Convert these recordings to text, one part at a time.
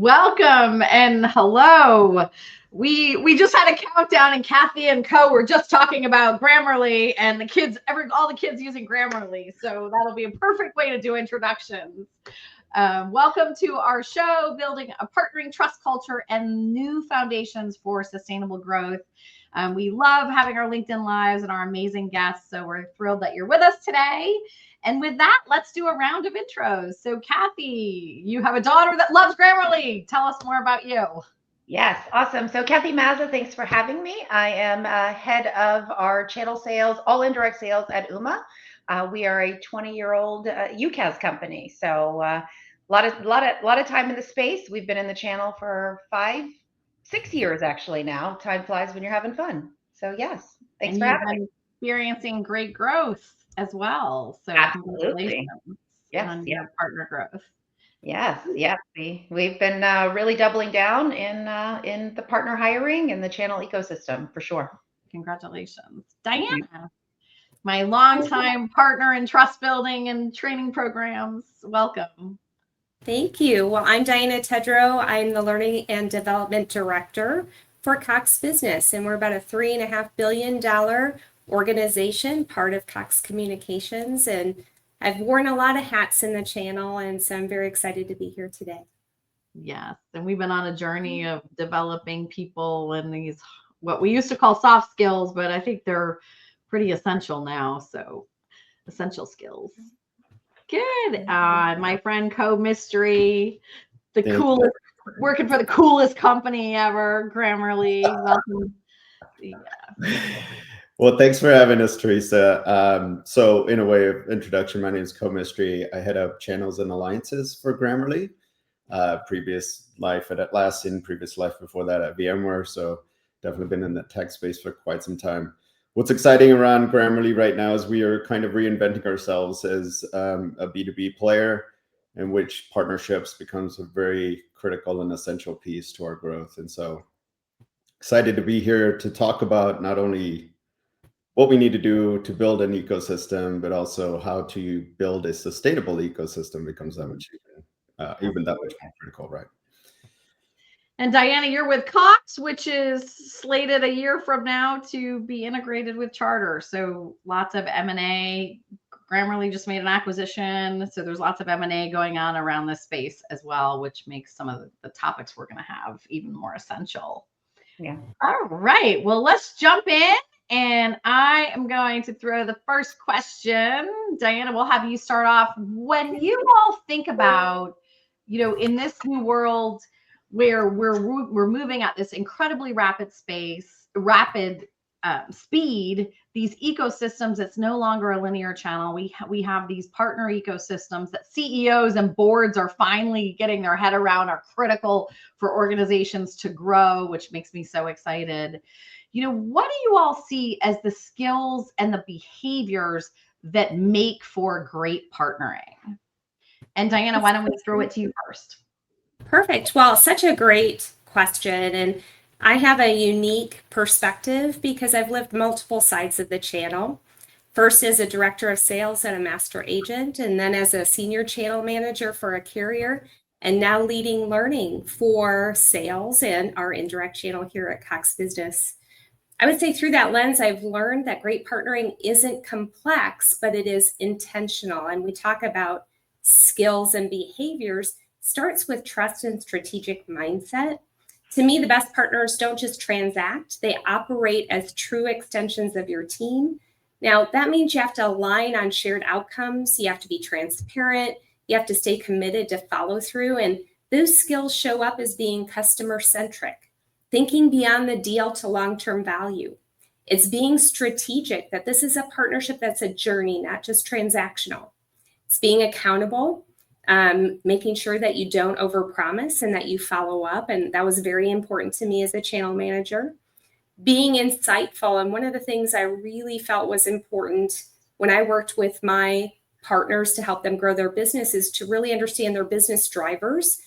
Welcome and hello. We just had a countdown, and Kathy and Co were just talking about Grammarly and the kids, all the kids using Grammarly. So that'll be a perfect way to do introductions. Welcome to our show, Building a Partnering Trust Culture and New Foundations for Sustainable Growth. We love having our LinkedIn Lives and our amazing guests. So we're thrilled that you're with us today. And with that, let's do a round of intros. So Kathy, you have a daughter that loves Grammarly. Tell us more about you. Yes, awesome. So Kathy Mazza, thanks for having me. I am head of our channel sales, all indirect sales at Ooma. We are a 20-year-old UCaaS company. So a lot of time in the space. We've been in the channel for 6 years actually now. Time flies when you're having fun. So yes, thanks for having me. Experiencing great growth as well. So Absolutely. Yes, on your partner growth. Yes. We've been really doubling down in the partner hiring and the channel ecosystem for sure. Congratulations. Diana, my longtime partner in trust building and training programs. Welcome. Thank you. Well, I'm Diana Tedrow. I'm the Learning and Development Director for Cox Business, and we're about a $3.5 billion organization, part of Cox Communications, and I've worn a lot of hats in the channel, and so I'm very excited to be here today. Yes, and we've been on a journey of developing people and these, what we used to call soft skills, but I think they're pretty essential now, so essential skills. Good. My friend Co-Mystery, coolest, working for the coolest company ever, Grammarly. Welcome. Yeah. Well, thanks for having us, Teresa. So in a way of introduction, my name is Co-Mystery. I head up channels and alliances for Grammarly. Previous life at Atlassian, previous life before that at VMware. So definitely been in the tech space for quite some time. What's exciting around Grammarly right now is we are kind of reinventing ourselves as a B2B player, in which partnerships becomes a very critical and essential piece to our growth. And so excited to be here to talk about not only what we need to do to build an ecosystem, but also how to build a sustainable ecosystem becomes that much even that much more critical, right? And Diana, you're with Cox, which is slated a year from now to be integrated with Charter. So lots of M&A. Grammarly just made an acquisition. So there's lots of M&A going on around this space as well, which makes some of the topics we're going to have even more essential. Yeah. All right. Well, let's jump in. And I am going to throw the first question. Diana, we'll have you start off. When you all think about, in this new world, where we're moving at this incredibly rapid speed, these ecosystems, it's no longer a linear channel. We have these partner ecosystems that CEOs and boards are finally getting their head around, are critical for organizations to grow, which makes me so excited. What do you all see as the skills and the behaviors that make for great partnering? And Diana, why don't we throw it to you first? Perfect. Well, such a great question. And I have a unique perspective because I've lived multiple sides of the channel. First as a director of sales and a master agent, and then as a senior channel manager for a carrier, and now leading learning for sales and our indirect channel here at Cox Business. I would say through that lens, I've learned that great partnering isn't complex, but it is intentional. And we talk about skills and behaviors. Starts with trust and strategic mindset. To me, the best partners don't just transact, they operate as true extensions of your team. Now, that means you have to align on shared outcomes, you have to be transparent, you have to stay committed to follow through, and those skills show up as being customer-centric, thinking beyond the deal to long-term value. It's being strategic, that this is a partnership that's a journey, not just transactional. It's being accountable, making sure that you don't overpromise and that you follow up. And that was very important to me as a channel manager. Being insightful. And one of the things I really felt was important when I worked with my partners to help them grow their business is to really understand their business drivers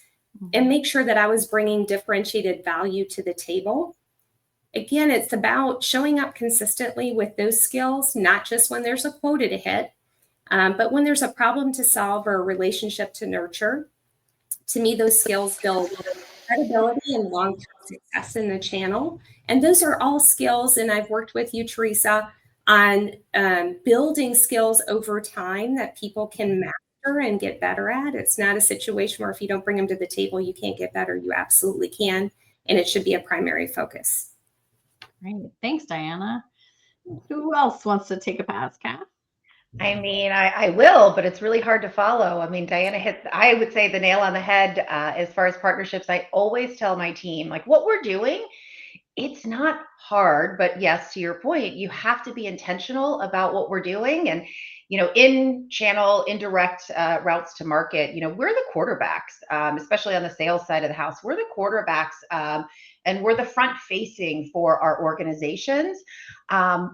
and make sure that I was bringing differentiated value to the table. Again, it's about showing up consistently with those skills, not just when there's a quota to hit, but when there's a problem to solve or a relationship to nurture. To me, those skills build credibility and long-term success in the channel. And those are all skills, and I've worked with you, Teresa, on building skills over time that people can master and get better at. It's not a situation where if you don't bring them to the table, you can't get better. You absolutely can, and it should be a primary focus. Great. Thanks, Diana. Who else wants to take a pass, Kath? I mean, I will, but it's really hard to follow. I mean, Diana hit, I would say, the nail on the head as far as partnerships. I always tell my team, like, what we're doing, it's not hard, but yes, to your point, you have to be intentional about what we're doing. And, in channel, indirect routes to market, we're the quarterbacks, especially on the sales side of the house. We're the quarterbacks, and we're the front facing for our organizations,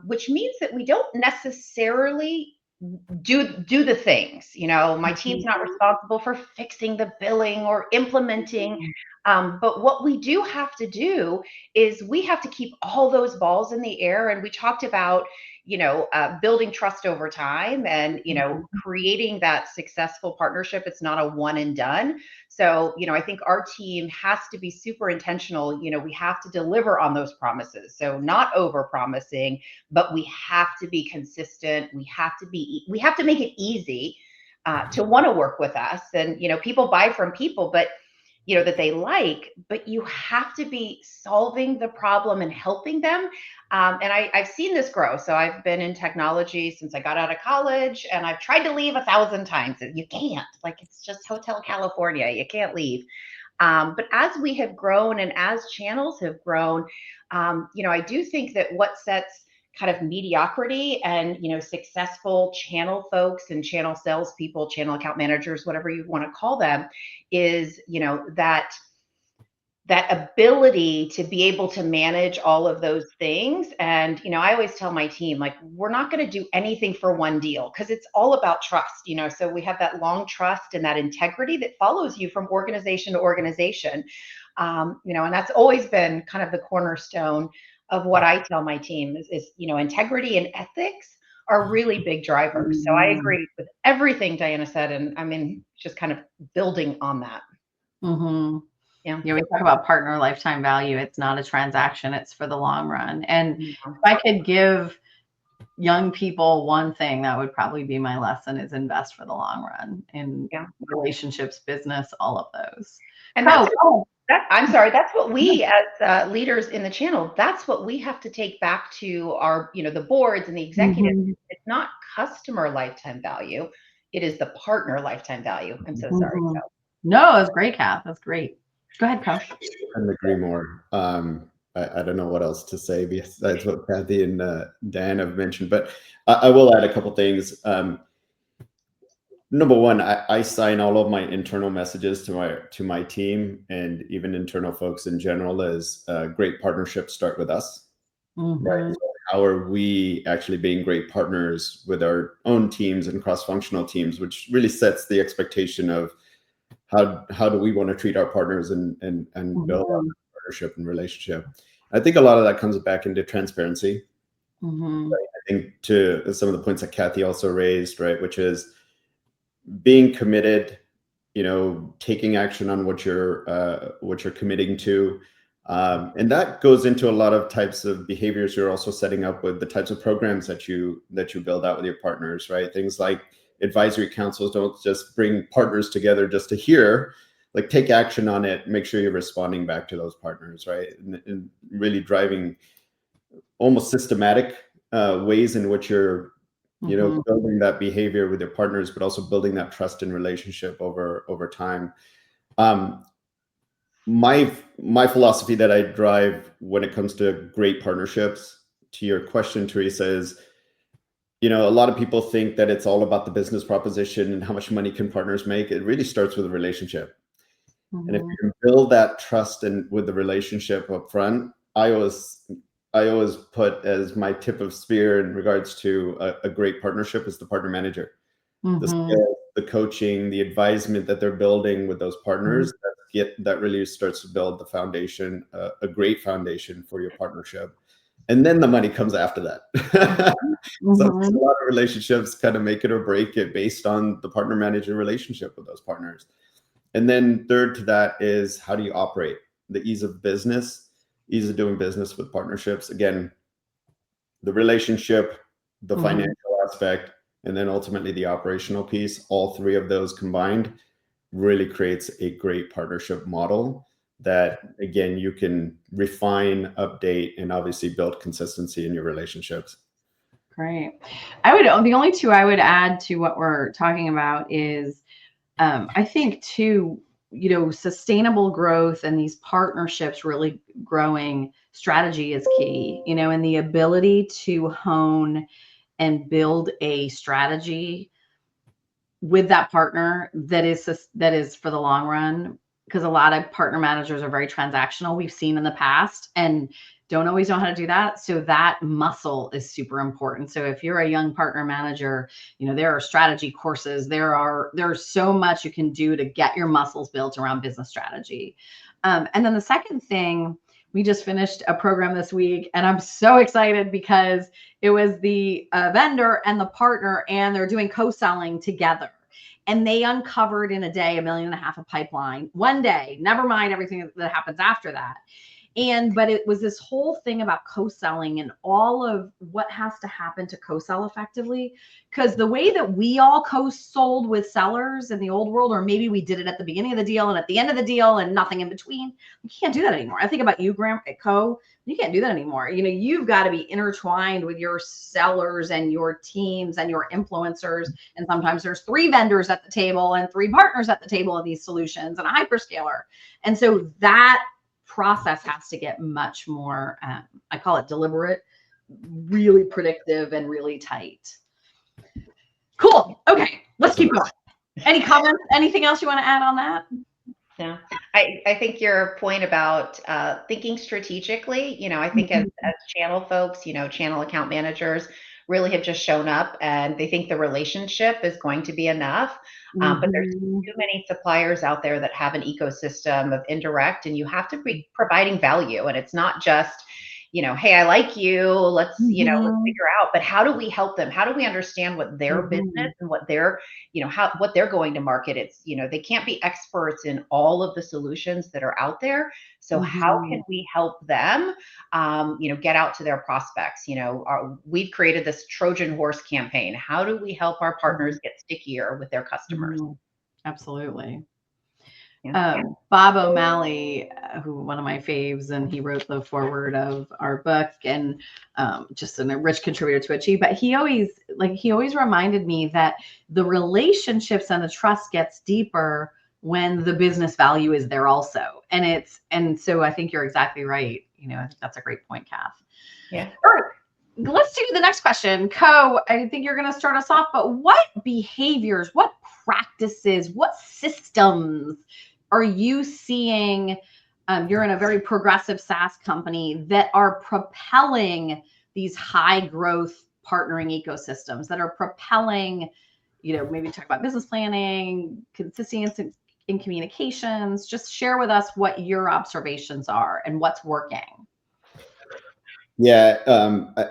which means that we don't necessarily do the things. My team's not responsible for fixing the billing or implementing, but what we do have to do is we have to keep all those balls in the air. And we talked about building trust over time and creating that successful partnership. It's not a one and done. So I think our team has to be super intentional. We have to deliver on those promises, so not over promising, but we have to be consistent. We have to make it easy to want to work with us. And people buy from people but that they like, but you have to be solving the problem and helping them. And I've seen this grow. So I've been in technology since I got out of college, and I've tried to leave 1,000 times. You can't, it's just Hotel California. You can't leave. But as we have grown and as channels have grown, I do think that what sets kind of mediocrity and successful channel folks and channel salespeople, channel account managers, whatever you want to call them, is that ability to be able to manage all of those things. And I always tell my team, we're not going to do anything for one deal, because it's all about trust. So we have that long trust and that integrity that follows you from organization to organization. And that's always been kind of the cornerstone of what I tell my team is integrity and ethics are really big drivers. So I agree with everything Diana said, and I'm just kind of building on that. Mm-hmm. Yeah. We talk about partner lifetime value. It's not a transaction, it's for the long run. And if I could give young people one thing, that would probably be my lesson, is invest for the long run in relationships, business, all of those. And I'm sorry, that's what we as leaders in the channel, that's what we have to take back to our, the boards and the executives. Mm-hmm. It's not customer lifetime value. It is the partner lifetime value. I'm so sorry. Mm-hmm. No, that's great, Kath. That's great. Go ahead, Co. I couldn't agree more. I don't know what else to say besides what Kathy and Dan have mentioned, but I will add a couple things. Number one, I sign all of my internal messages to my team, and even internal folks in general, as great partnerships start with us. Mm-hmm. Right? So how are we actually being great partners with our own teams and cross-functional teams, which really sets the expectation of how do we want to treat our partners and mm-hmm. build a partnership and relationship. I think a lot of that comes back into transparency. Mm-hmm. Right? I think to some of the points that Kathy also raised, right, which is being committed, taking action on what you're committing to, and that goes into a lot of types of behaviors you're also setting up with the types of programs that you build out with your partners, right? Things like advisory councils don't just bring partners together just to hear, take action on it, make sure you're responding back to those partners, right? And really driving almost systematic ways in which you're mm-hmm. building that behavior with your partners, but also building that trust and relationship over time. My philosophy that I drive when it comes to great partnerships, to your question, Teresa, is, a lot of people think that it's all about the business proposition and how much money can partners make. It really starts with a relationship. Mm-hmm. And if you can build that trust with the relationship up front, I always put as my tip of spear in regards to a great partnership is the partner manager. Mm-hmm. The skills, the coaching, the advisement that they're building with those partners, mm-hmm. that really starts to build the foundation, a great foundation for your partnership. And then the money comes after that. Mm-hmm. So a lot of relationships kind of make it or break it based on the partner manager relationship with those partners. And then third to that is, how do you operate? The ease of business, ease of doing business with partnerships. Again, the relationship, the financial aspect, and then ultimately the operational piece. All three of those combined really creates a great partnership model that, again, you can refine, update, and obviously build consistency in your relationships. Great. The only two I would add to what we're talking about is, I think too, sustainable growth and these partnerships really growing strategy is key, and the ability to hone and build a strategy with that partner that is for the long run, because a lot of partner managers are very transactional, we've seen in the past, and don't always know how to do that. So that muscle is super important. So if you're a young partner manager, there are strategy courses, there's so much you can do to get your muscles built around business strategy. And then the second thing, we just finished a program this week, and I'm so excited because it was the vendor and the partner, and they're doing co-selling together. And they uncovered in a day $1.5 million of pipeline. One day, never mind everything that happens after that. But it was this whole thing about co-selling and all of what has to happen to co-sell effectively. Because the way that we all co-sold with sellers in the old world, or maybe we did it at the beginning of the deal and at the end of the deal and nothing in between, you can't do that anymore. I think about you, Graham, at Co. You can't do that anymore. You've got to be intertwined with your sellers and your teams and your influencers. And sometimes there's 3 vendors at the table and 3 partners at the table of these solutions and a hyperscaler. And so that process has to get much more, I call it deliberate, really predictive, and really tight. Cool. Okay, let's keep going. Any comments? Anything else you want to add on that? Yeah, I think your point about thinking strategically, I think as channel folks, channel account managers really have just shown up and they think the relationship is going to be enough. But there's too many suppliers out there that have an ecosystem of indirect, and you have to be providing value. And it's not just, hey, I like you, let's, let's figure out, but how do we help them? How do we understand what their business and what their, what they're going to market? It's, they can't be experts in all of the solutions that are out there. So how can we help them, get out to their prospects? We've created this Trojan horse campaign. How do we help our partners get stickier with their customers? Absolutely. Bob O'Malley, who one of my faves, and he wrote the foreword of our book, and just a rich contributor to Achieve. But he always reminded me that the relationships and the trust gets deeper when the business value is there also. And so I think you're exactly right. I think that's a great point, Kath. Yeah. All right. Let's do the next question. Co, I think you're going to start us off, but what behaviors, what practices, what systems are you seeing? You're in a very progressive SaaS company that are propelling these high growth partnering ecosystems, that are propelling, maybe talk about business planning, consistency in communications. Just share with us what your observations are and what's working. Yeah,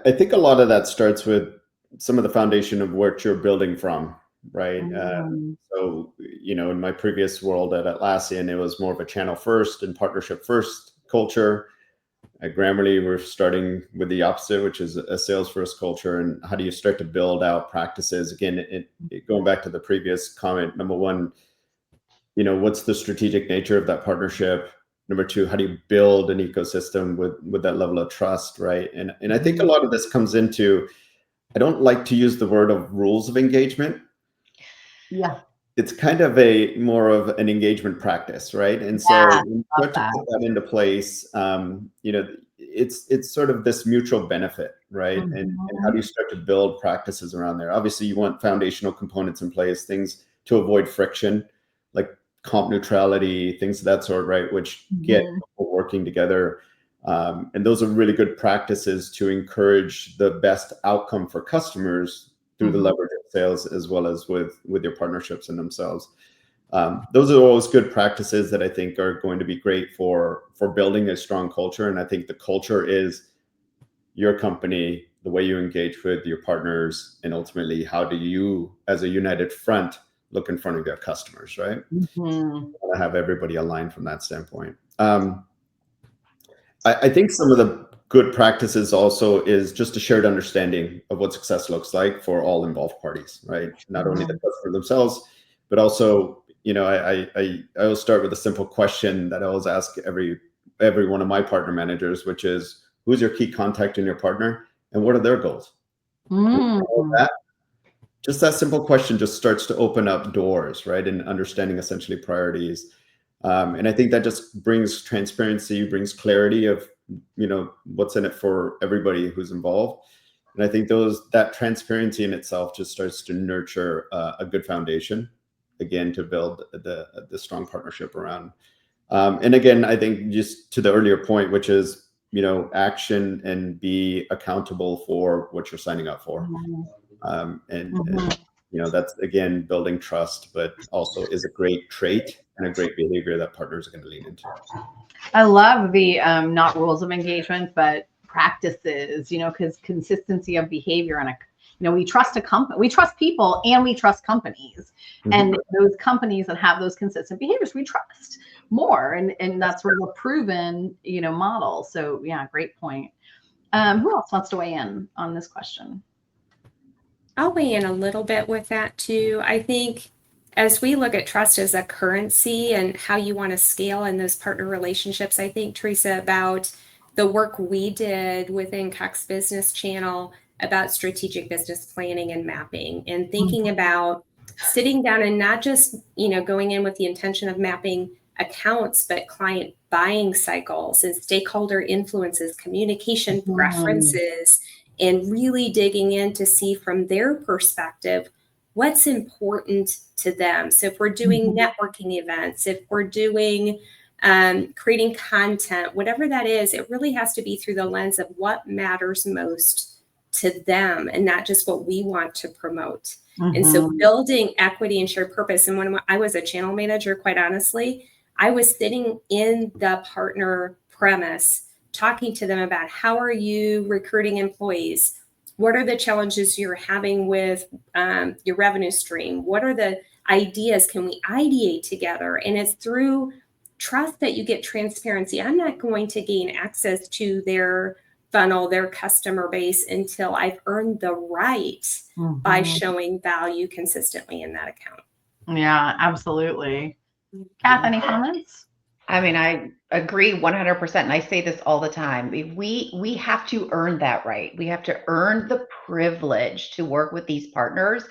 I think a lot of that starts with some of the foundation of what you're building from, right? So, in my previous world at Atlassian, it was more of a channel first and partnership first culture. At Grammarly, we're starting with the opposite, which is a sales first culture. And how do you start to build out practices? Again, going back to the previous comment, number one, what's the strategic nature of that partnership? Number two, how do you build an ecosystem with that level of trust, right? And I think a lot of this comes into, I don't like to use the word of rules of engagement. Yeah. It's kind of more of an engagement practice, right? And so when you start to put that into place, it's sort of this mutual benefit, right? And how do you start to build practices around there? Obviously, you want foundational components in place, things to avoid friction, like comp neutrality, things of that sort, right? Which get people working together. And those are really good practices to encourage the best outcome for customers through the leverage of sales, as well as with your partnerships in themselves. Those are always good practices that I think are going to be great for building a strong culture. And I think the culture is your company, the way you engage with your partners, and ultimately, how do you, as a united front, look in front of your customers, right? Mhm. To have everybody aligned from that standpoint. I think some of the good practices also is just a shared understanding of what success looks like for all involved parties, right? Not only the customer themselves, but also, I always start with a simple question that I always ask every one of my partner managers, which is, who's your key contact in your partner, and what are their goals? Mm. Just that simple question just starts to open up doors, right? And understanding essentially priorities. And I think that just brings transparency, brings clarity of, what's in it for everybody who's involved. And I think that transparency in itself just starts to nurture a good foundation, again, to build the strong partnership around. And again, I think just to the earlier point, which is, action and be accountable for what you're signing up for. And that's, again, building trust, but also is a great trait and a great behavior that partners are going to lean into. I love the not rules of engagement, but practices, because consistency of behavior and we trust we trust people and we trust companies. And those companies that have those consistent behaviors, we trust more. And that's sort of a proven, model. So yeah, great point. Who else wants to weigh in on this question? I'll weigh in a little bit with that too. I think as we look at trust as a currency and how you want to scale in those partner relationships, I think, Teresa, about the work we did within Cox Business Channel about strategic business planning and mapping and thinking about sitting down and not just, going in with the intention of mapping accounts, but client buying cycles and stakeholder influences, communication preferences, and really digging in to see from their perspective what's important to them. So if we're doing networking events, if we're doing creating content, whatever that is, it really has to be through the lens of what matters most to them and not just what we want to promote. And so building equity and shared purpose. And when I was a channel manager, quite honestly, I was sitting in the partner premise talking to them about how are you recruiting employees? What are the challenges you're having with your revenue stream? What are the ideas? Can we ideate together? And it's through trust that you get transparency. I'm not going to gain access to their funnel, their customer base until I've earned the right by showing value consistently in that account. Yeah, absolutely. Kath, any comments? I mean, I agree 100%. And I say this all the time. We have to earn that right. We have to earn the privilege to work with these partners.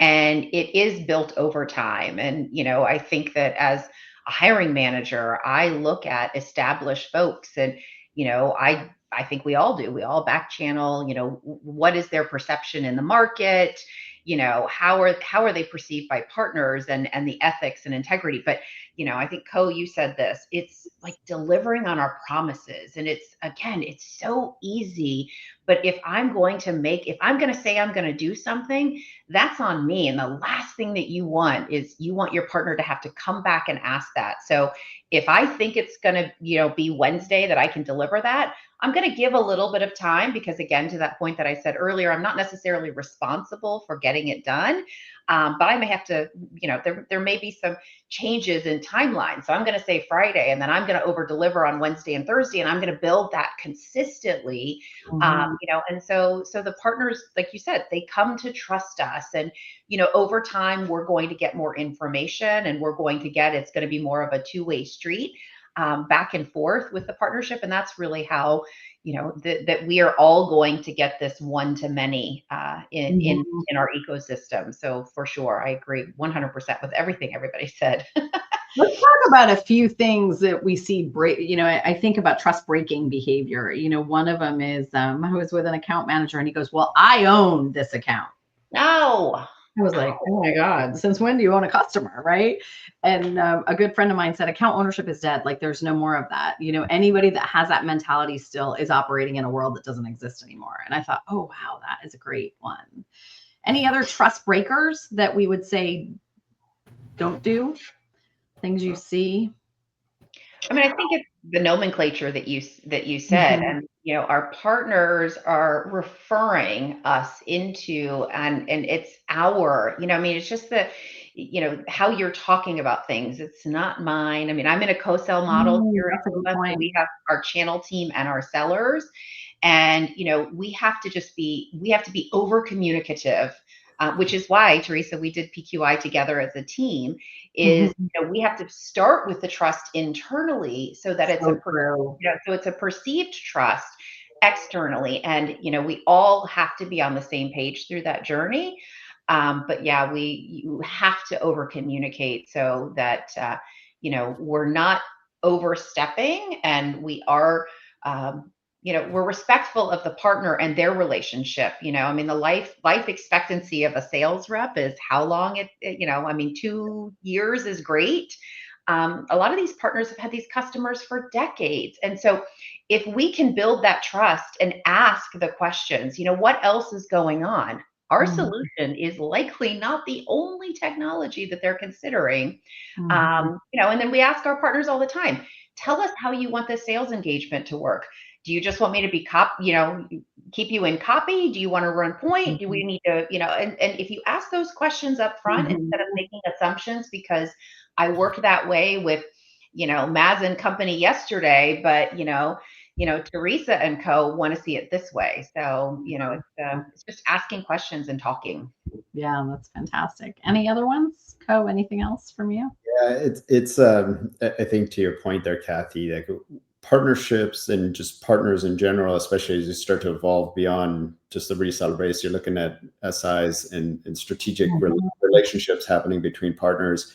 And it is built over time. And, I think that as a hiring manager, I look at established folks and, I think we all do. We all back channel, what is their perception in the market? How are they perceived by partners and the ethics and integrity? But I think you said this, it's like delivering on our promises. And it's so easy. But if I'm going to say I'm going to do something, that's on me. And the last thing that you want is you want your partner to have to come back and ask that. So if I think it's going to, be Wednesday that I can deliver that, I'm going to give a little bit of time because, again, to that point that I said earlier, I'm not necessarily responsible for getting it done. But I may have to, there may be some changes in timeline. So I'm going to say Friday, and then I'm going to over deliver on Wednesday and Thursday, and I'm going to build that consistently. And so the partners, like you said, they come to trust us, and over time we're going to get more information, and it's going to be more of a two-way street. Back and forth with the partnership. And that's really how, that we are all going to get this one-to-many in our ecosystem. So for sure, I agree 100% with everything everybody said. Let's talk about a few things that we see break. I think about trust breaking behavior. One of them is I was with an account manager and he goes, "Well, I own this account." No. I was like, "Oh my God, since when do you own a customer?" Right. And a good friend of mine said, account ownership is dead. Like there's no more of that. Anybody that has that mentality still is operating in a world that doesn't exist anymore. And I thought, oh, wow, that is a great one. Any other trust breakers that we would say don't do? Things you see? I mean, I think it's the nomenclature that you said, and our partners are referring us into, and it's our, I mean, it's just that how you're talking about things. It's not mine. I mean, I'm in a co-sell model here That's at a good Ooma, so point. we have our channel team and our sellers. And, we have to be over communicative, which is why, Teresa, we did PQI together as a team, is, we have to start with the trust internally so that it's So true. so it's a perceived trust externally. And, we all have to be on the same page through that journey. But yeah, you have to over communicate so that, we're not overstepping, and we are, we're respectful of the partner and their relationship. I mean, the life expectancy of a sales rep is how long I mean, 2 years is great. A lot of these partners have had these customers for decades. And so if we can build that trust and ask the questions, what else is going on? Our solution is likely not the only technology that they're considering. And then we ask our partners all the time, tell us how you want this sales engagement to work. Do you just want me to be keep you in copy? Do you want to run point? Do we need to, and if you ask those questions up front instead of making assumptions, because I worked that way with, Maz and company yesterday, but, Teresa and co want to see it this way. So, it's just asking questions and talking. Yeah, that's fantastic. Any other ones? Co, anything else from you? Yeah, it's I think to your point there, Kathy, like partnerships and just partners in general, especially as you start to evolve beyond just the reseller base, you're looking at SIs and strategic relationships happening between partners.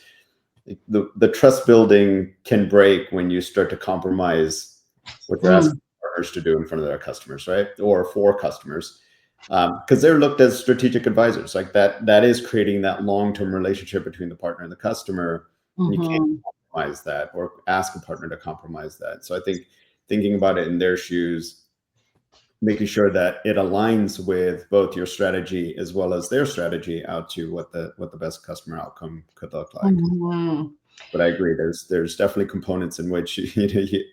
The trust building can break when you start to compromise what you're asking partners to do in front of their customers, right? Or for customers. Because they're looked as strategic advisors. Like that is creating that long-term relationship between the partner and the customer. And you can't compromise that or ask a partner to compromise that. So I think thinking about it in their shoes, making sure that it aligns with both your strategy as well as their strategy out to what the best customer outcome could look like. But I agree, there's definitely components in which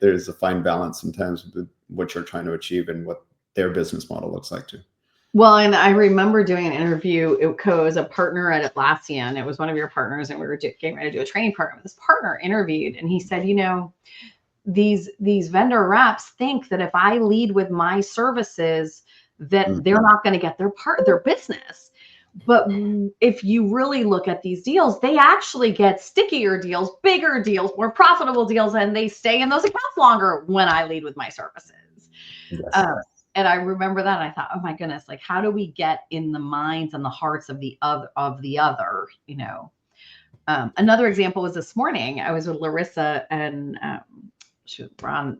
there's a fine balance sometimes with what you're trying to achieve and what their business model looks like too. Well, and I remember doing an interview. It was a partner at Atlassian. It was one of your partners, and we were getting ready to do a training program. This partner interviewed, and he said, these vendor reps think that if I lead with my services, that they're not going to get their business. But if you really look at these deals, they actually get stickier deals, bigger deals, more profitable deals, and they stay in those accounts longer when I lead with my services. Yes. And I remember that, and I thought, oh my goodness, like how do we get in the minds and the hearts of the other? Another example was this morning. I was with Larissa, and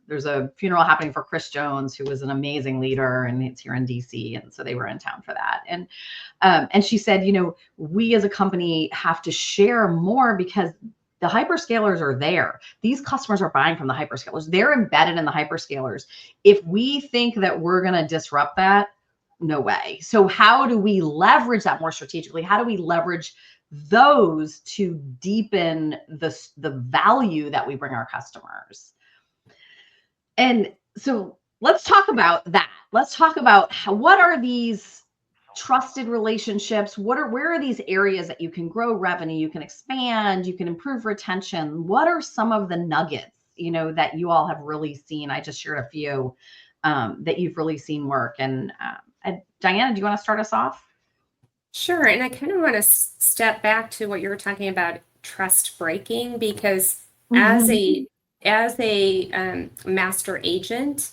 there's a funeral happening for Chris Jones, who was an amazing leader, and it's here in DC, and so they were in town for that. And she said, we as a company have to share more because the hyperscalers are there. These customers are buying from the hyperscalers. They're embedded in the hyperscalers. If we think that we're going to disrupt that, no way. So how do we leverage that more strategically? How do we leverage those to deepen the value that we bring our customers? And so let's talk about that. Let's talk about what are these trusted relationships? Where are these areas that you can grow revenue, you can expand, you can improve retention? What are some of the nuggets, that you all have really seen? I just shared a few that you've really seen work. And Diana, do you want to start us off? Sure. And I kind of want to step back to what you were talking about, trust breaking, because as a master agent,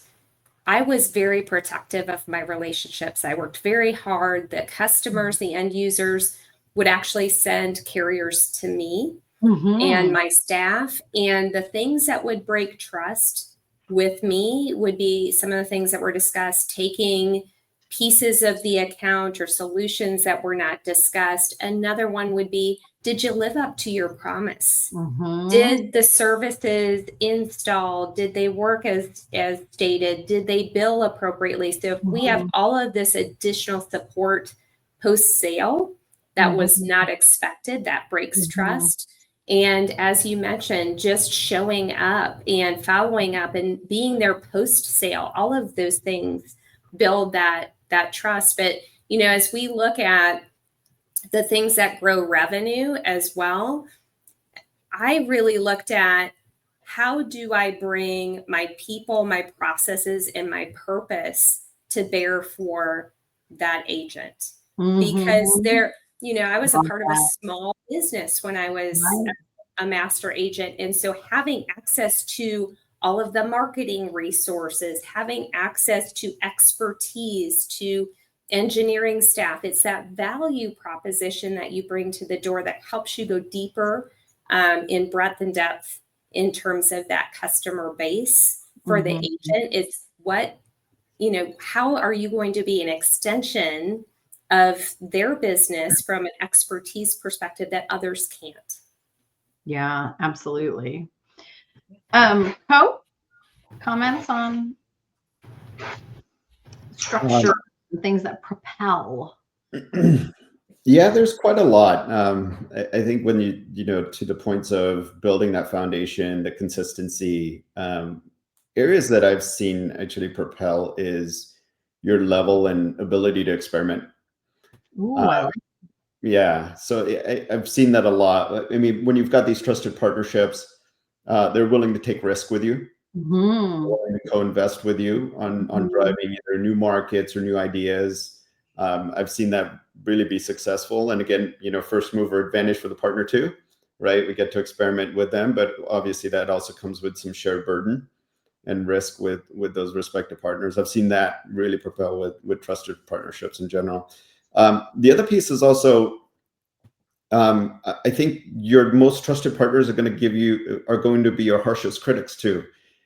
I was very protective of my relationships. I worked very hard. The customers, the end users would actually send carriers to me and my staff. And the things that would break trust with me would be some of the things that were discussed, taking pieces of the account or solutions that were not discussed. Another one would be, did you live up to your promise? Did the services install? Did they work as stated? Did they bill appropriately? So if we have all of this additional support post-sale that was not expected, that breaks trust. And as you mentioned, just showing up and following up and being there post-sale, all of those things build that trust. But, as we look at the things that grow revenue as well, I really looked at how do I bring my people, my processes, and my purpose to bear for that agent. Because Mhm. I was a Love part of a that. small business when I was Right. a master agent. And so having access to all of the marketing resources, having access to expertise, to engineering staff, it's that value proposition that you bring to the door that helps you go deeper in breadth and depth in terms of that customer base for the Mhm. agent. It's how are you going to be an extension of their business from an expertise perspective that others can't? Yeah, absolutely. Comments on structure and things that propel? Yeah, there's quite a lot. I think when to the points of building that foundation, the consistency, areas that I've seen actually propel is your level and ability to experiment. Ooh, Uh, I like. yeah, so I've seen that a lot. I mean, when you've got these trusted partnerships, they're willing to take risk with you, Mhm. willing to co-invest with you on Mhm. driving either new markets or new ideas. I've seen that really be successful. And again, first mover advantage for the partner too, right? We get to experiment with them, but obviously that also comes with some shared burden and risk with those respective partners. I've seen that really propel with trusted partnerships in general. The other piece is also, I think your most trusted partners are going to be your harshest critics too.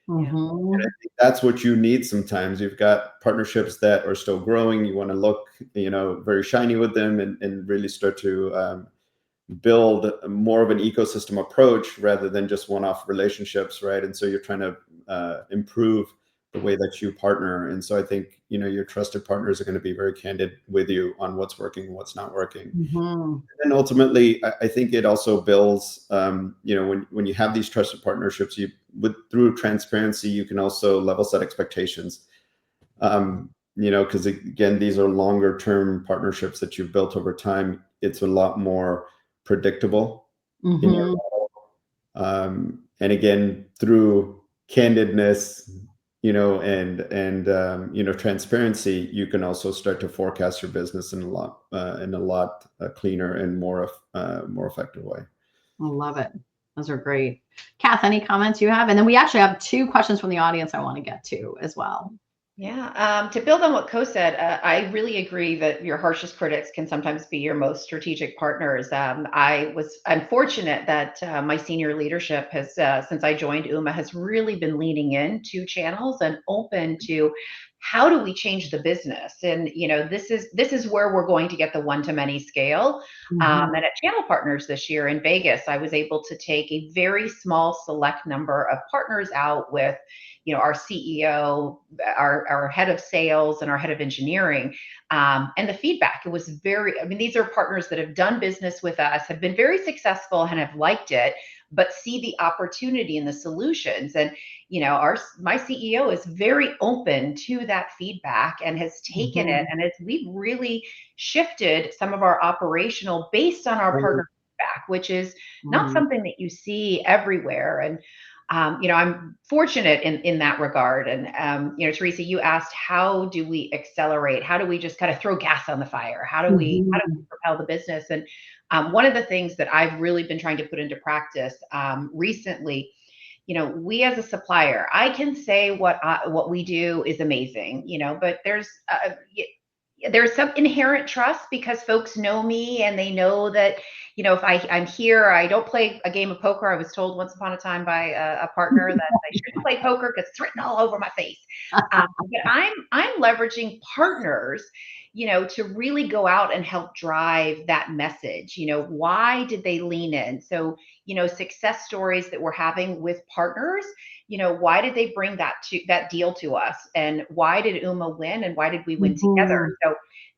Yeah. And I Mhm. think that's what you need sometimes. You've got partnerships that are still growing. You want to look, very shiny with them and really start to build more of an ecosystem approach rather than just one-off relationships, right? And so you're trying to improve the way that you partner. And so I think, your trusted partners are going to be very candid with you on what's working and what's not working. Mhm. And ultimately, I think it also builds, when you have these trusted partnerships, through transparency, you can also level set expectations. Because again, these are longer term partnerships that you've built over time. It's a lot more predictable in your Mhm. model. And again, through candidness, and transparency, you can also start to forecast your business in a lot cleaner and more effective way. I love it. Those are great. Kath, any comments you have? And then we actually have 2 questions from the audience I want to get to as well. Yeah, to build on what Co said, I really agree that your harshest critics can sometimes be your most strategic partners. I'm fortunate that my senior leadership has, since I joined Ooma, has really been leaning into channels and open to how do we change the business. And this is where we're going to get the one-to-many scale. Mhm. And at Channel Partners this year in Vegas, I was able to take a very small select number of partners out with our CEO, our head of sales, and our head of engineering. And the feedback, it was these are partners that have done business with us, have been very successful and have liked it, but see the opportunity and the solutions. And, my CEO is very open to that feedback and has taken it. Mhm. And we've really shifted some of our operational based on our partner feedback, which is not Mhm. something that you see everywhere. And I'm fortunate in that regard. And, Teresa, you asked, how do we accelerate? How do we just kind of throw gas on the fire? How do we Mhm. propel the business? And one of the things that I've really been trying to put into practice recently, we as a supplier, I can say what we do is amazing, but there's some inherent trust because folks know me and they know that, if I'm here, I don't play a game of poker. I was told once upon a time by a partner that I shouldn't play poker because it's written all over my face. But I'm leveraging partners, to really go out and help drive that message. Why did they lean in? So, success stories that we're having with partners, why did they bring that deal to us, and why did Ooma win, and why did we win together? Mhm. So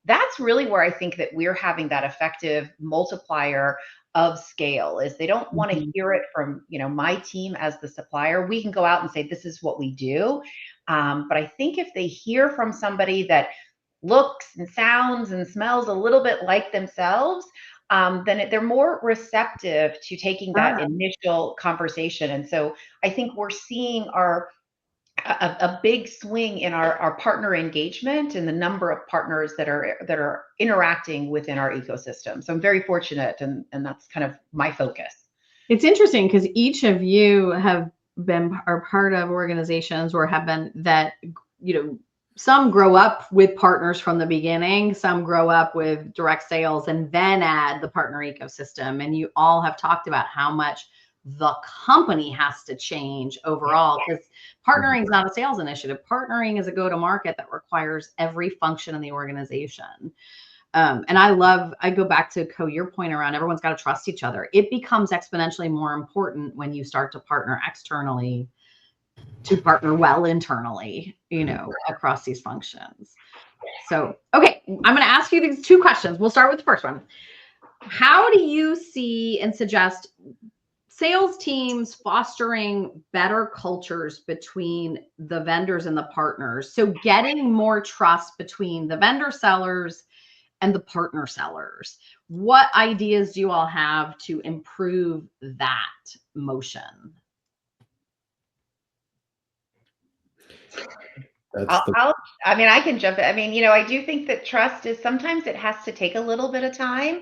that's really where I think that we're having that effective multiplier of scale. Is they don't want to Mhm. hear it from my team as the supplier. We can go out and say this is what we do, but I think if they hear from somebody that looks and sounds and smells a little bit like themselves, then they're more receptive to taking that initial conversation. And so I think we're seeing a big swing in our partner engagement and the number of partners that are interacting within our ecosystem. So I'm very fortunate, and that's kind of my focus. It's interesting because each of you are part of organizations or have been that, some grow up with partners from the beginning, some grow up with direct sales and then add the partner ecosystem. And you all have talked about how much the company has to change overall, because partnering is not a sales initiative. Partnering is a go-to-market that requires every function in the organization. And I go back to your point around everyone's got to trust each other. It becomes exponentially more important when you start to partner externally to partner well internally, across these functions. So, okay, I'm going to ask you these two questions. We'll start with the first one. How do you see and suggest sales teams fostering better cultures between the vendors and the partners? So getting more trust between the vendor sellers and the partner sellers. What ideas do you all have to improve that motion? I can jump in. I do think that trust is sometimes it has to take a little bit of time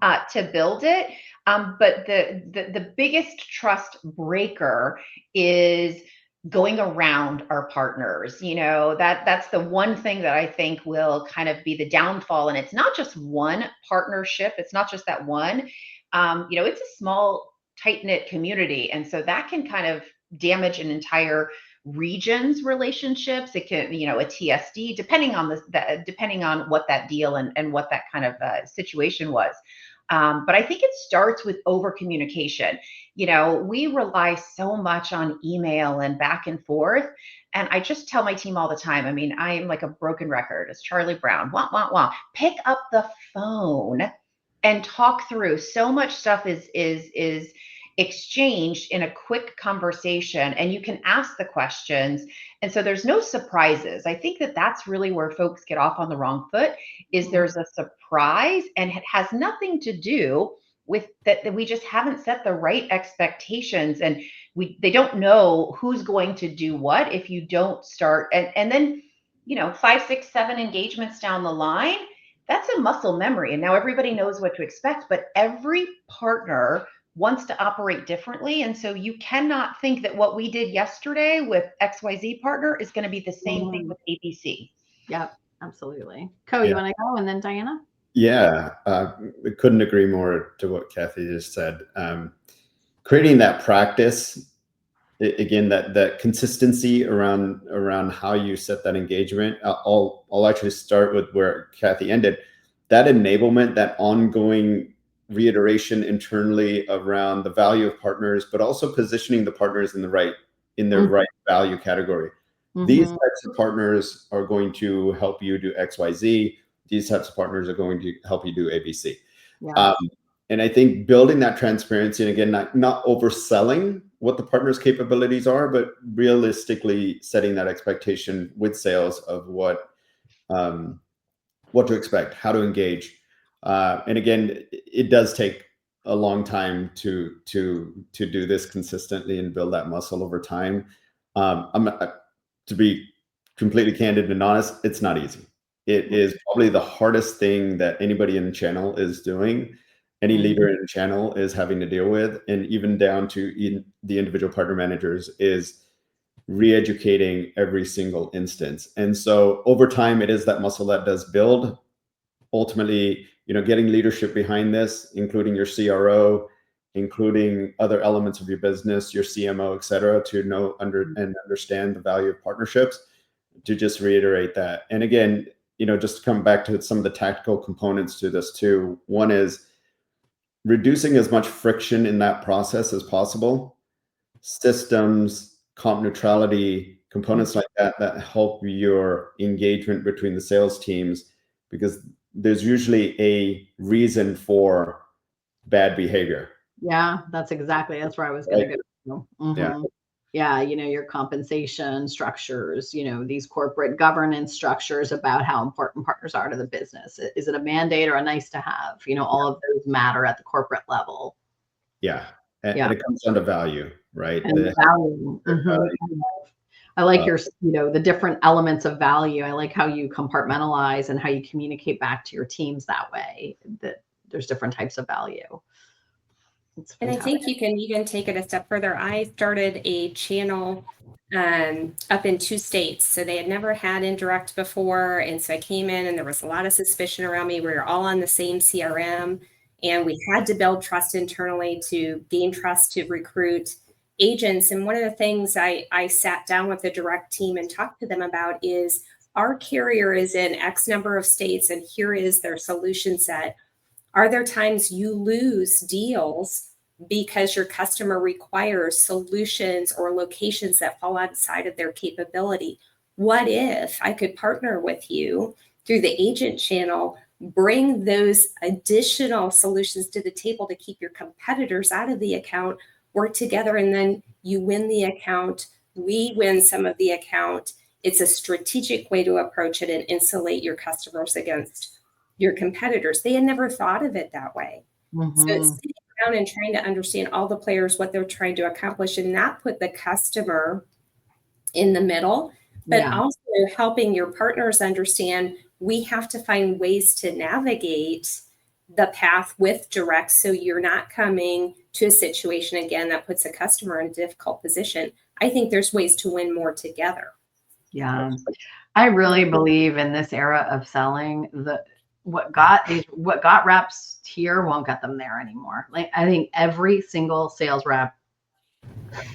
to build it. But the biggest trust breaker is going around our partners. That's the one thing that I think will kind of be the downfall. And it's not just one partnership. It's not just that one. It's a small, tight-knit community. And so that can kind of damage an entire region's relationships. It can, a TSD, depending on what that deal and what that kind of situation was. But I think it starts with over communication. We rely so much on email and back and forth. And I just tell my team all the time, I am like a broken record, as Charlie Brown, wah, wah, wah. Pick up the phone and talk through. So much stuff is exchanged in a quick conversation, and you can ask the questions. And so there's no surprises. I think that that's really where folks get off on the wrong foot, is there's a surprise, and it has nothing to do with that we just haven't set the right expectations, and they don't know who's going to do what if you don't start. And then 5, 6, 7 engagements down the line, that's a muscle memory, and now everybody knows what to expect. But every partner wants to operate differently. And so you cannot think that what we did yesterday with XYZ partner is going to be the same thing with ABC. Yep, absolutely. You want to go, and then Diana? Yeah, I couldn't agree more to what Kathy just said. Creating that practice, again, that consistency around how you set that engagement. I'll actually start with where Kathy ended. That enablement, that ongoing reiteration internally around the value of partners, but also positioning the partners in their right value category. These types of partners are going to help you do XYZ. These types of partners are going to help you do ABC. Yeah. And I think building that transparency, and again, not overselling what the partner's capabilities are, but realistically setting that expectation with sales of what to expect, how to engage. And again, it does take a long time to do this consistently and build that muscle over time. To be completely candid and honest, it's not easy. It is probably the hardest thing that anybody in the channel is doing. Any leader in the channel is having to deal with, and even down to the individual partner managers, is re-educating every single instance. And so over time, it is that muscle that does build. Ultimately, getting leadership behind this, including your CRO, including other elements of your business, your CMO, et cetera, to know and understand the value of partnerships, to just reiterate that. And again, just to come back to some of the tactical components to this too. One is reducing as much friction in that process as possible. Systems, comp neutrality, components like that help your engagement between the sales teams, because there's usually a reason for bad behavior. Yeah, that's where I was going to go. Yeah, your compensation structures, these corporate governance structures about how important partners are to the business. Is it a mandate or a nice to have? All of those matter at the corporate level. Yeah. And, Yeah. and it comes down to value, right? And value. I like your, the different elements of value. I like how you compartmentalize and how you communicate back to your teams that way, that there's different types of value. And I think you can even take it a step further. I started a channel up in 2 states. So they had never had indirect before. And so I came in and there was a lot of suspicion around me. We were all on the same CRM and we had to build trust internally to gain trust to recruit agents. And one of the things I sat down with the direct team and talked to them about is our carrier is in X number of states and here is their solution set. Are there times you lose deals because your customer requires solutions or locations that fall outside of their capability? What if I could partner with you through the agent channel, bring those additional solutions to the table to keep your competitors out of the account, work together, and then you win the account, we win some of the account. It's a strategic way to approach it and insulate your customers against your competitors. They had never thought of it that way. So it's sitting down and trying to understand all the players, what they're trying to accomplish, and not put the customer in the middle, but also helping your partners understand we have to find ways to navigate the path with direct so you're not coming to a situation again that puts a customer in a difficult position. I think there's ways to win more together. Yeah. I really believe in this era of selling what got reps here won't get them there anymore. Like I think every single sales rep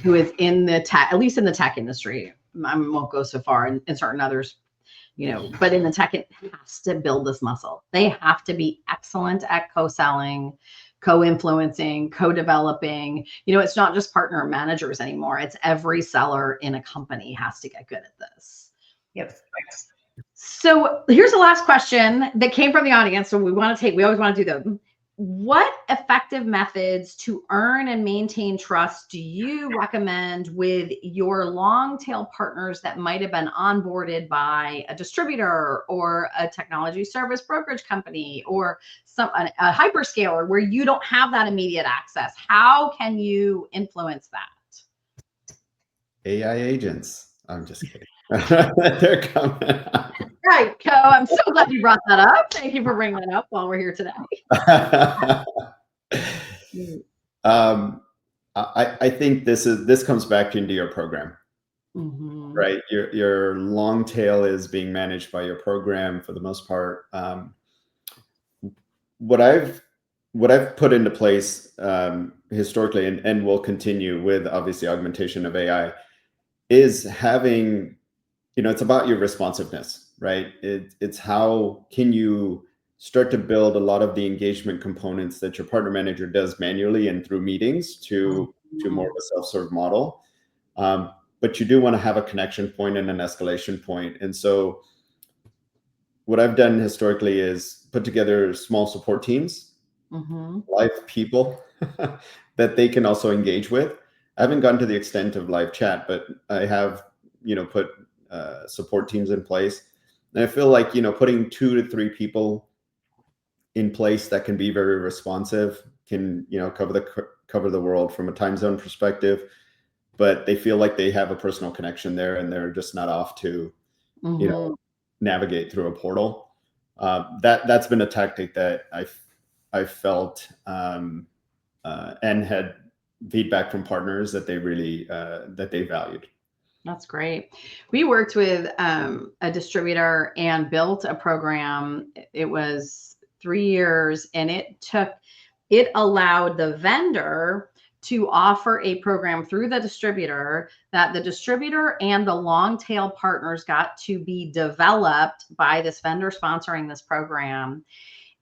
who is in the tech, at least in the tech industry, I won't go so far in certain others, but in the tech, it has to build this muscle. They have to be excellent at co-selling, co-influencing, co-developing. It's not just partner managers anymore. It's every seller in a company has to get good at this. Yep. So here's the last question that came from the audience. So we always want to do them. What effective methods to earn and maintain trust do you recommend with your long tail partners that might have been onboarded by a distributor or a technology service brokerage company or a hyperscaler where you don't have that immediate access? How can you influence that? AI agents. I'm just kidding. They're coming. Right, Co. I'm so glad you brought that up. Thank you for bringing that up while we're here today. I think this comes back into your program, right? Your long tail is being managed by your program for the most part. What I've put into place historically and will continue with obviously augmentation of AI is having, it's about your responsiveness, right? It's how can you start to build a lot of the engagement components that your partner manager does manually and through meetings to more of a self-serve model. But you do want to have a connection point and an escalation point. And so what I've done historically is put together small support teams, live people that they can also engage with. I haven't gotten to the extent of live chat, but I have, put support teams in place. And I feel like, putting 2 to 3 people in place that can be very responsive can, cover the world from a time zone perspective, but they feel like they have a personal connection there and they're just not off to, navigate through a portal. That's been a tactic that I felt and had feedback from partners that they really that they valued. That's great. We worked with a distributor and built a program. It was 3 years, and it allowed the vendor to offer a program through the distributor that the distributor and the long tail partners got to be developed by this vendor sponsoring this program.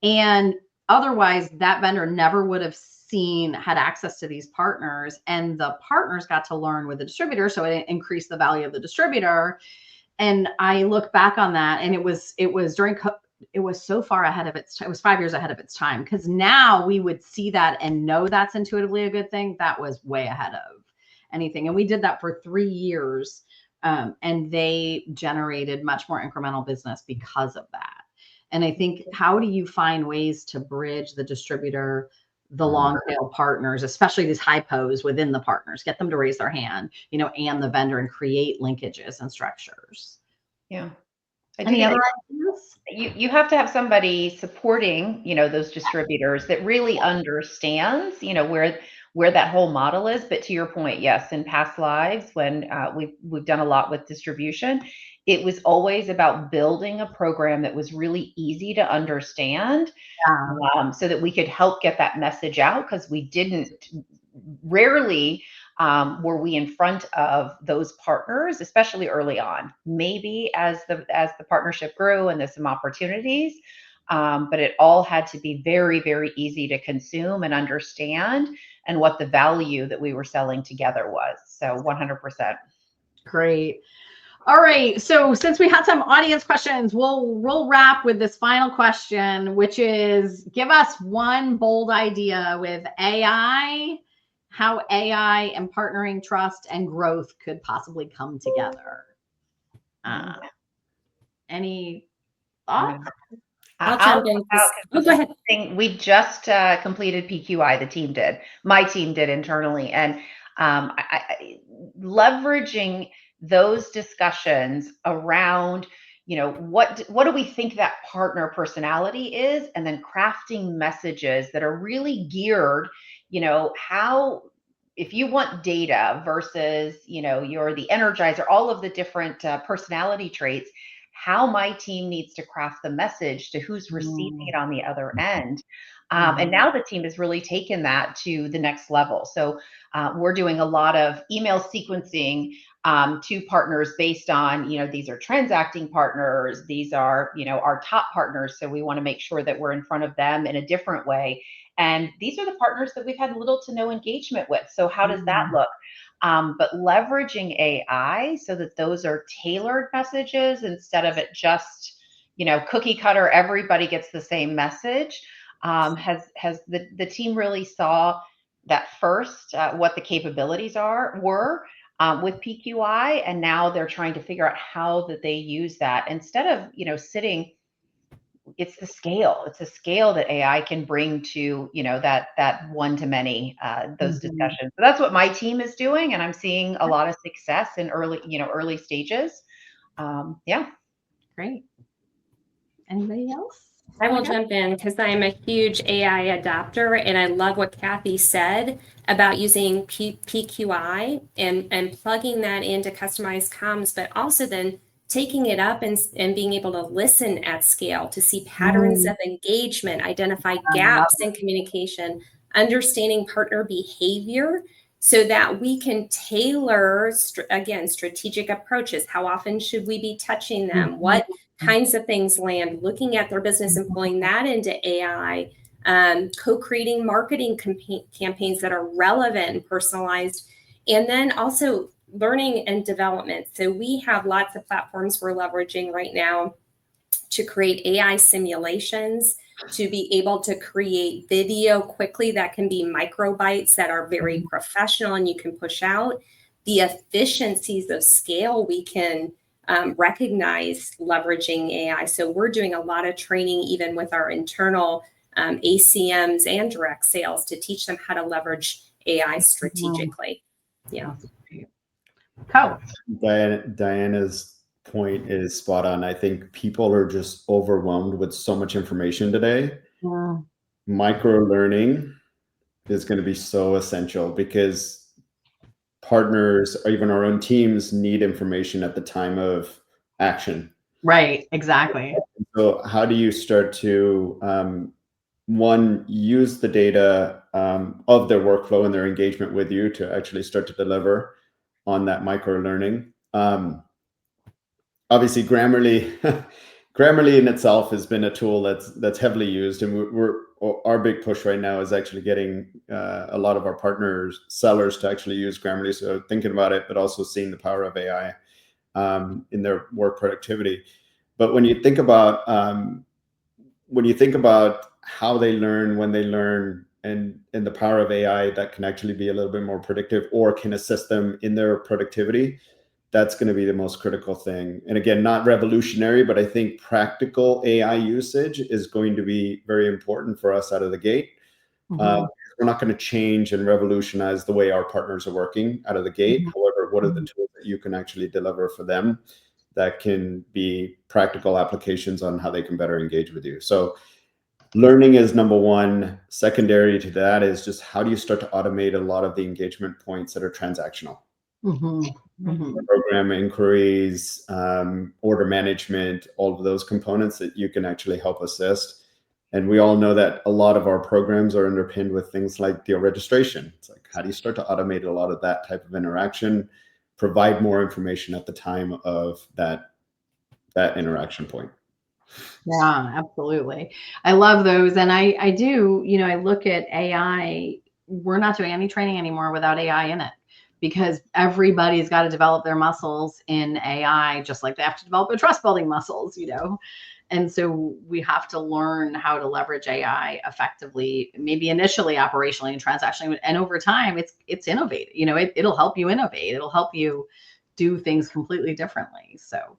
And otherwise, that vendor never would have had access to these partners, and the partners got to learn with the distributor. So it increased the value of the distributor. And I look back on that, and it was so far ahead of its time. It was 5 years ahead of its time, because now we would see that and know that's intuitively a good thing. That was way ahead of. anything. And we did that for 3 years. And they generated much more incremental business because of that. And I think, how do you find ways to bridge the distributor, the long tail partners, especially these hypos within the partners, get them to raise their hand, and the vendor, and create linkages and structures? Yeah. Any other ideas? You have to have somebody supporting, those distributors that really understands, where that whole model is. But to your point, yes, in past lives, when we've done a lot with distribution, it was always about building a program that was really easy to understand, so that we could help get that message out, because rarely were we in front of those partners, especially early on. Maybe as the partnership grew and there's some opportunities, but it all had to be very, very easy to consume and understand, and what the value that we were selling together was. So 100%. Great. All right. So since we had some audience questions, we'll wrap with this final question, which is, give us one bold idea with AI, how AI and partnering, trust, and growth could possibly come together. Any thoughts? I'll jump in. Oh, go ahead. We just completed PQI. The team did. My team did internally, and leveraging those discussions around, what do we think that partner personality is, and then crafting messages that are really geared, how, if you want data versus, you're the energizer, all of the different personality traits, how my team needs to craft the message to who's receiving it on the other end. And now the team has really taken that to the next level. So we're doing a lot of email sequencing to partners based on, these are transacting partners, these are, our top partners. So we want to make sure that we're in front of them in a different way. And these are the partners that we've had little to no engagement with. So how does that look? But leveraging AI so that those are tailored messages, instead of it just, cookie cutter, everybody gets the same message. Has the team really saw that first, what the capabilities were with PQI, and now they're trying to figure out how that they use that, instead of, sitting. It's the scale. It's a scale that AI can bring to, that one to many, those discussions. So that's what my team is doing, and I'm seeing a lot of success in early stages. Yeah. Great. Anybody else? I will jump in because I am a huge AI adopter, and I love what Kathy said about using PQI and plugging that into customized comms, but also then taking it up and being able to listen at scale to see patterns of engagement, identify gaps in communication, understanding partner behavior, so that we can tailor, again, strategic approaches. How often should we be touching them? What kinds of things land? Looking at their business and pulling that into AI, co-creating marketing campaigns that are relevant and personalized, and then also learning and development. So we have lots of platforms we're leveraging right now to create AI simulations, to be able to create video quickly that can be microbytes that are very professional and you can push out. The efficiencies of scale we can recognize leveraging AI. So we're doing a lot of training even with our internal ACMs and direct sales to teach them how to leverage AI strategically. Yeah. Coach. Diana's point is spot on. I think people are just overwhelmed with so much information today. Micro learning is going to be so essential, because partners or even our own teams need information at the time of action. Right, exactly. So how do you start to one, use the data of their workflow and their engagement with you to actually start to deliver on that micro learning? Obviously, Grammarly in itself has been a tool that's heavily used, and our big push right now is actually getting a lot of our partners, sellers, to actually use Grammarly. So thinking about it, but also seeing the power of AI in their work productivity. But when you think about how they learn, when they learn, and the power of AI that can actually be a little bit more predictive or can assist them in their productivity, that's going to be the most critical thing. And again, not revolutionary, but I think practical AI usage is going to be very important for us out of the gate. We're not going to change and revolutionize the way our partners are working out of the gate. However, what are the tools that you can actually deliver for them that can be practical applications on how they can better engage with you? So learning is number one. Secondary to that is just how do you start to automate a lot of the engagement points that are transactional? Program inquiries, order management, all of those components that you can actually help assist. And we all know that a lot of our programs are underpinned with things like deal registration. It's like, how do you start to automate a lot of that type of interaction, provide more information at the time of that interaction point? Yeah, absolutely. I love those. And I do, I look at AI, we're not doing any training anymore without AI in it, because everybody's got to develop their muscles in AI, just like they have to develop their trust building muscles, And so we have to learn how to leverage AI effectively, maybe initially operationally and transactionally, and over time it's innovative. It'll help you innovate. It'll help you do things completely differently. So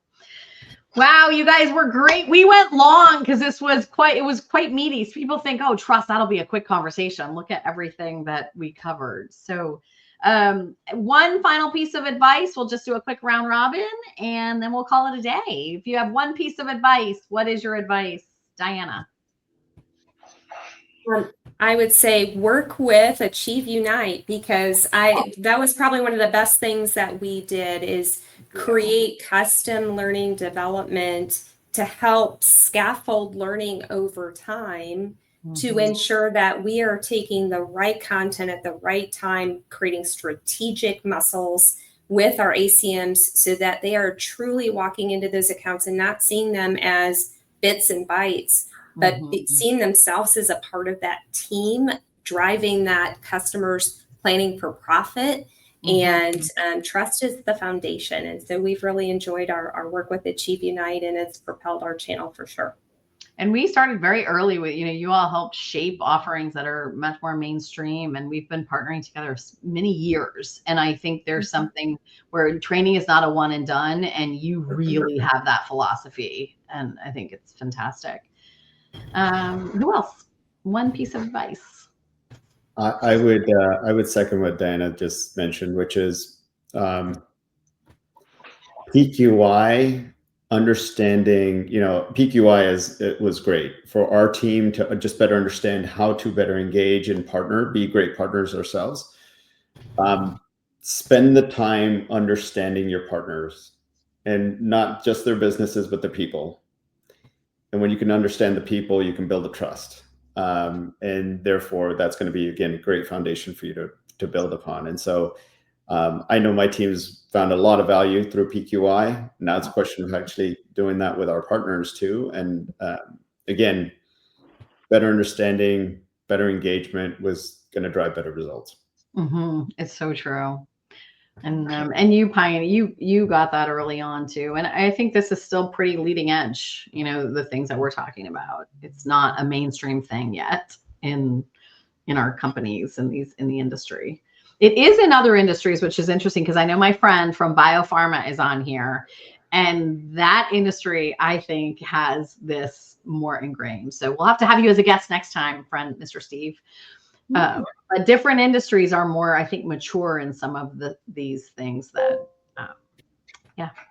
wow, you guys were great. We went long because it was quite meaty. So people think, oh, trust, that'll be a quick conversation. Look at everything that we covered. So one final piece of advice, we'll just do a quick round robin and then we'll call it a day. If you have one piece of advice, what is your advice, Diana? I would say work with AchieveUnite, because that was probably one of the best things that we did, is create custom learning development to help scaffold learning over time, to ensure that we are taking the right content at the right time, creating strategic muscles with our ACMs so that they are truly walking into those accounts and not seeing them as bits and bytes, but seeing themselves as a part of that team, driving that customers planning for profit. And trust is the foundation. And so we've really enjoyed our work with AchieveUnite, and it's propelled our channel for sure. And we started very early with, you all helped shape offerings that are much more mainstream, and we've been partnering together many years. And I think there's something where training is not a one and done, and you really have that philosophy. And I think it's fantastic. Who else? One piece of advice. I would second what Diana just mentioned, which is PQI. Understanding, PQI it was great for our team to just better understand how to better engage and partner, be great partners ourselves. Spend the time understanding your partners, and not just their businesses, but the people. And when you can understand the people, you can build a trust. And therefore, that's going to be, again, a great foundation for you to build upon. And so I know my team's found a lot of value through PQI. Now it's a question of actually doing that with our partners too. And again, better understanding, better engagement was going to drive better results. It's so true. And you pioneer, you got that early on too. And I think this is still pretty leading edge, the things that we're talking about. It's not a mainstream thing yet in our companies and in the industry. It is in other industries, which is interesting, because I know my friend from biopharma is on here, and that industry, I think, has this more ingrained. So we'll have to have you as a guest next time, friend, Mr. Steve. But different industries are more, I think, mature in some of these things that,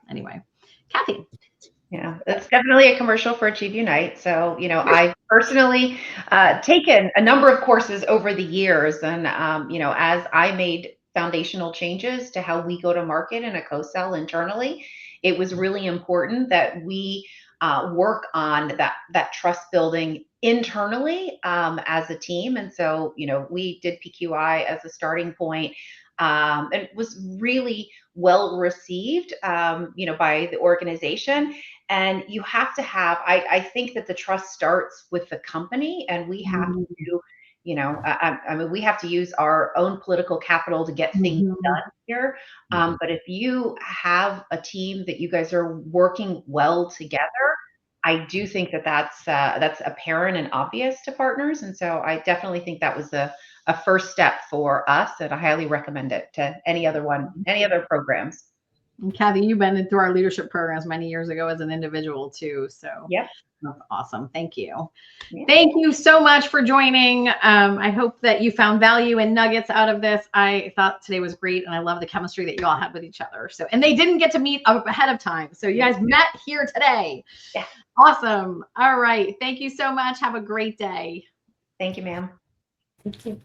anyway. Kathy. Yeah, it's definitely a commercial for AchieveUnite. So, I've personally taken a number of courses over the years. And, as I made foundational changes to how we go to market in a co-sell internally, it was really important that we work on that trust building internally as a team. And so, we did PQI as a starting point. And it was really well received, by the organization. And you have to have, I think that the trust starts with the company, and we have to, we have to use our own political capital to get things done here. But if you have a team that you guys are working well together, I do think that that's apparent and obvious to partners. And so I definitely think that was a first step for us, and I highly recommend it to any other programs. And Kathy, you've been through our leadership programs many years ago as an individual too. So Yep. that's awesome. Thank you. Yeah. Thank you so much for joining. I hope that you found value and nuggets out of this. I thought today was great, and I love the chemistry that you all had with each other. So, and they didn't get to meet up ahead of time. So you guys met here today. Yeah. Awesome. All right. Thank you so much. Have a great day. Thank you, ma'am. Thank you.